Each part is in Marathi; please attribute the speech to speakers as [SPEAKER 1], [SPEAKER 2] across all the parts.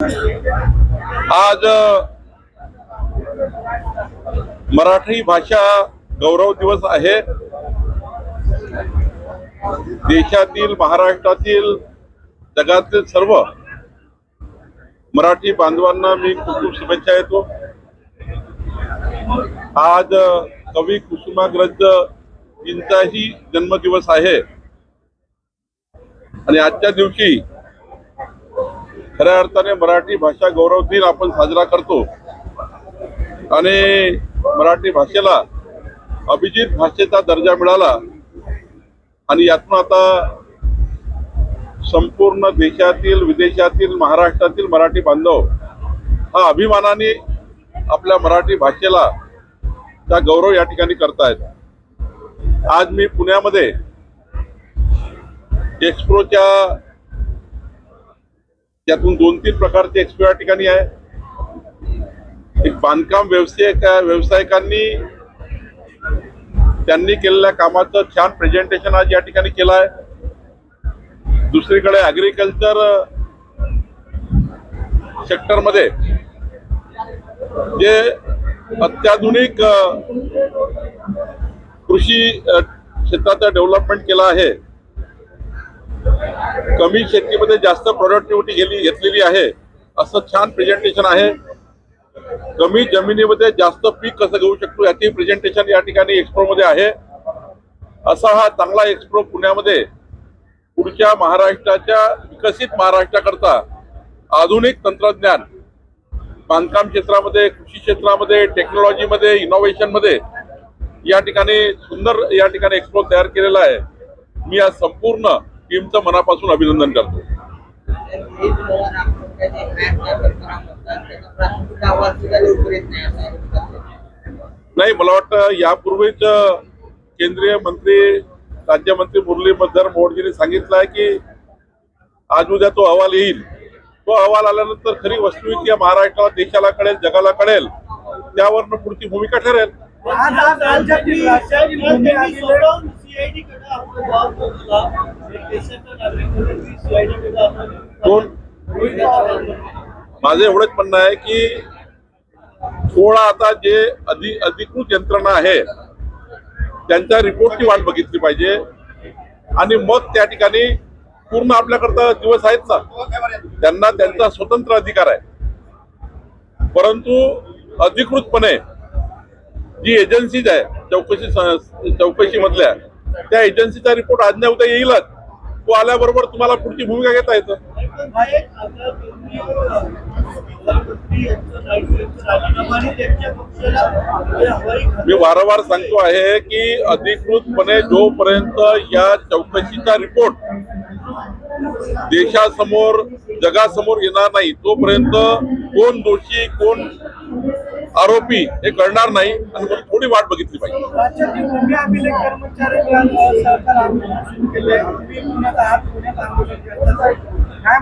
[SPEAKER 1] आज मराठी भाषा गौरव दिवस आहे। देशातील, महाराष्ट्रातील, जगातील सर्व मराठी बांधवांना मी खूप शुभेच्छा देतो। आज कवी कुसुमाग्रज यांचाही जन्मदिवस आहे आणि आजच्या दिवशी खऱ्या अर्थाने मराठी भाषा गौरव दिन आपण साजरा करतो आणि मराठी भाषेला अभिजित भाषेचा दर्जा मिळाला आणि यातून आता संपूर्ण देशातील, विदेशातील, महाराष्ट्रातील मराठी बांधव हा अभिमानाने आपल्या मराठी भाषेला चा गौरव या ठिकाणी करतायत। आज मी पुण्यामध्ये एक्सप्रोच्या त्यातून 2-3 प्रकारचे एक्सपो या ठिकाणी आहे। एक बांधकाम व्यावसायिकांनी त्यांनी केलेल्या कामाचं छान प्रेझेंटेशन आज या ठिकाणी केलं आहे। दुसरीकडे ॲग्रिकल्चर सेक्टरमध्ये जे अत्याधुनिक कृषी क्षेत्राचं डेव्हलपमेंट केलं आहे, कमी शेतीमध्ये जास्त प्रोडक्टिव्हिटी घेतलेली आहे असं छान प्रेझेंटेशन आहे। कमी जमिनीमध्ये जास्त पीक कसं घेऊ शकतो याची प्रेझेंटेशन या ठिकाणी एक्सप्रो मध्ये आहे। असा हा चांगला एक्सप्रो पुण्यामध्ये पुढच्या महाराष्ट्राच्या विकसित महाराष्ट्राकरता आधुनिक तंत्रज्ञान बांधकाम क्षेत्रामध्ये, कृषी क्षेत्रामध्ये, टेक्नॉलॉजीमध्ये, इनोव्हेशन मध्ये या ठिकाणी सुंदर या ठिकाणी एक्सप्रो तयार केलेला आहे। मी या संपूर्ण टीमचं मनापासून अभिनंदन करतो। नाही, मला वाटतं यापूर्वीच केंद्रीय मंत्री, राज्यमंत्री मुरलीधर मोहोळजींनी सांगितलं आहे की आज उद्या तो अहवाल येईल। तो अहवाल आल्यानंतर खरी वस्तुस्थिती या महाराष्ट्राला, देशाला कळेल, जगाला कळेल, त्यावरनं पुढची भूमिका ठरेल। माझं एवढंच म्हणणं आहे की थोडा आता जे अधिकृत यंत्रणा आहे त्यांच्या रिपोर्टची वाट बघितली पाहिजे आणि मग त्या ठिकाणी पूर्ण आपल्याकरता दिवस आहेत ना, त्यांना त्यांचा स्वतंत्र अधिकार आहे। परंतु अधिकृतपणे जी एजन्सीज आहे चौकशी मधल्या, त्या एजन्सीचा रिपोर्ट आज ना उद्या येईलच। तो आल्याबरोबर तुम्हाला पुढची भूमिका घेता येतं। मी वारंवार सांगतो आहे की अधिकृतपणे जोपर्यंत या चौकशीचा रिपोर्ट देशासमोर, जगासमोर येणार नाही तोपर्यंत कोण दोषी, कोण आरोपी हे कळणार नाही आणि थोडी वाट बघितली पाहिजे।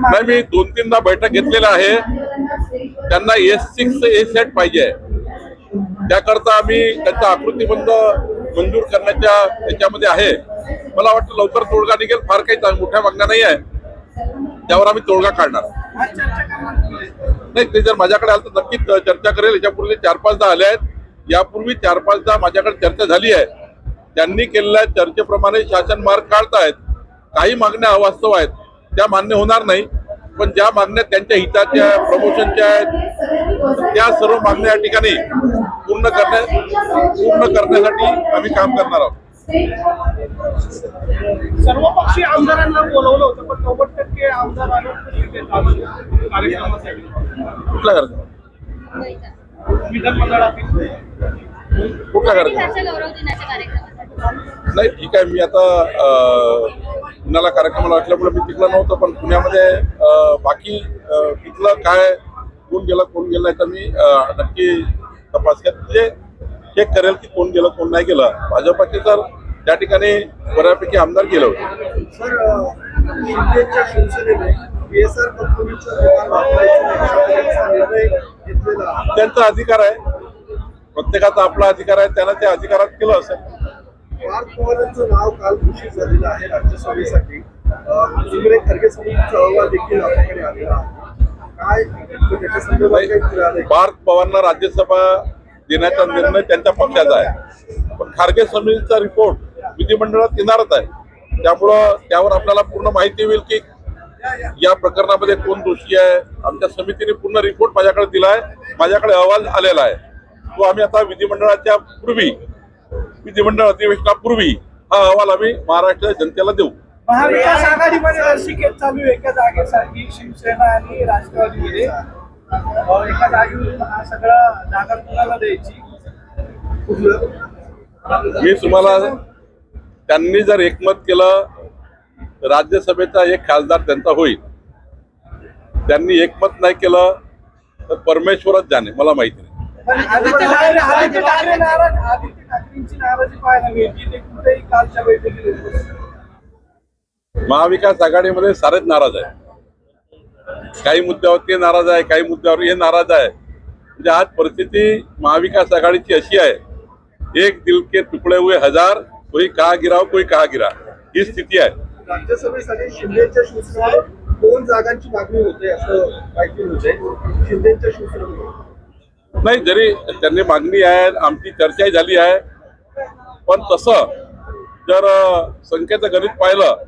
[SPEAKER 1] नाही, मी 2-3दा बैठक घेतलेला आहे। त्यांना S6 A-सेट पाहिजे, त्याकरता आम्ही त्यांचा आकृतीबंध मंजूर करण्याच्या याच्यामध्ये आहे। मला वाटतं लवकर तोडगा निघेल, फार काही मोठ्या मागण्या नाही आहे, त्यावर आम्ही तोडगा काढणार। नाही, ते जर माझ्याकडे आलं तर नक्कीच चर्चा करेल। याच्यापूर्वी 4-5दा आले आहेत, यापूर्वी 4-5दा माझ्याकडे चर्चा झाली आहे। त्यांनी केलेल्या चर्चेप्रमाणे शासन मार्ग काढतायत। काही मागण्या अवास्तव आहेत, त्या मान्य होणार नाही, पण ज्या मागण्या त्यांच्या हिताच्या, प्रमोशनच्या आहेत, त्या सर्व मागण्या या ठिकाणी पूर्ण करण्यासाठी आम्ही काम करणार आहोत।
[SPEAKER 2] सर्वपक्षीय आमदारांना बोलवलं होतं पण 90% आमदार आले कार्यक्रमासाठी।
[SPEAKER 1] कुठला कार्यक्रम?
[SPEAKER 2] विधानमंडळातील
[SPEAKER 1] कुठला कार्यक्रम? नाही, ठीक आहे। मी आता पुण्याला कार्यक्रमाला असल्यामुळे मी तिथला नव्हतं, पण पुण्यामध्ये बाकी तिथलं काय कोण गेलं याचा मी नक्की तपास म्हणजे चेक करेल की कोण गेलं, कोण नाही गेलं। भाजपचे तर त्या ठिकाणी बऱ्यापैकी आमदार गेले होते। त्यांचा अधिकार आहे, प्रत्येकाचा आपला अधिकार आहे, त्यांना त्या अधिकारात केलं असेल।
[SPEAKER 3] पार्थ पवारांचं नाव काल घोषित झालेलं आहे राज्यसभेसाठी। खरगे समितीचा अहवाल देखील आपल्याकडे आलेला आहे। काय त्याच्या संदर्भात काही मिळालंय?
[SPEAKER 1] पार्थ पवारांना राज्यसभा देण्याचा निर्णय त्यांच्या पक्षाचा आहे, पण खारगे समितीचा रिपोर्ट विधिमंडळात येणारच आहे. त्यामुळं त्यावर आपल्याला पूर्ण माहिती होईल की या प्रकरणामध्ये कोण दोषी आहे. आमच्या समितीने पूर्ण रिपोर्ट माझ्याकडे दिलाय, माझ्याकडे अहवाल आलेला आहे. तो आम्ही आता विधिमंडळ अधिवेशनापूर्वी हा अहवाल आम्ही महाराष्ट्राच्या जनतेला देऊ.
[SPEAKER 2] महाविकास आघाडीमध्ये रस्सीखेच चालू आहे एका जागेसाठी शिवसेना आणि राष्ट्रवादीमध्ये. एका जागेवरून हा सगळा जागा कुणाला द्यायची?
[SPEAKER 1] मी तुम्हाला त्यांनी जर एकमत केलं तर राज्यसभेचा एक खासदार त्यांचा होईल. त्यांनी एकमत नाही केलं तर परमेश्वरच जाणे, मला माहिती नाही.
[SPEAKER 2] पण आदित्य ठाकरेंची नाराजी पाहायला मिळते. ते कुठेही कालच्या बैठकीत
[SPEAKER 1] महाविकास आघाडीमध्ये सारेच नाराज आहे. काही मुद्द्यावर ते नाराज आहे, काही मुद्द्यावर हे नाराज आहे. म्हणजे आज परिस्थिती महाविकास आघाडीची अशी आहे, एक दिल के तुकडे हुए हजार, कोई कहा गिरा कोई कहा गिरा, ही स्थिती आहे.
[SPEAKER 3] राज्यसभेसाठी शिंदेच्या शिवसेनेकडून 2 जागांची मागणी होते असं माहिती होते. शिंदेच्या शिवसेनेकडून
[SPEAKER 1] नाही, जरी त्यांनी मागणी आहे, आमची चर्चाही झाली आहे, पण तसं जर संख्येचं गणित पाहिलं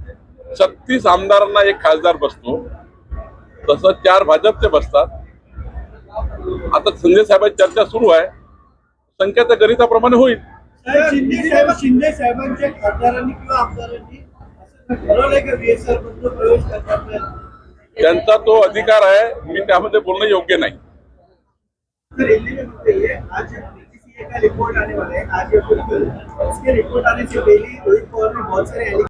[SPEAKER 1] 36 आमदारांना एक खासदार बसतो, तसं 4 भाजपचे बसतात. आता संजय साहेबांची चर्चा सुरू आहे, संख्येचं गणिताप्रमाणे होईल.
[SPEAKER 2] शिंदे साहेबांच्या खासदारांनी किंवा आमदारांनी असं ठरवलंय का VSR मध्ये प्रवेश करतात?
[SPEAKER 1] त्यांचा तो अधिकार आहे, मी त्यामध्ये बोलणं योग्य नाही.
[SPEAKER 3] दिल्ली में बताइए, आज BCCA का रिपोर्ट आने वाला है, आज ये उसके रिपोर्ट आने से पहले रोहित पवार ने बहुत सारे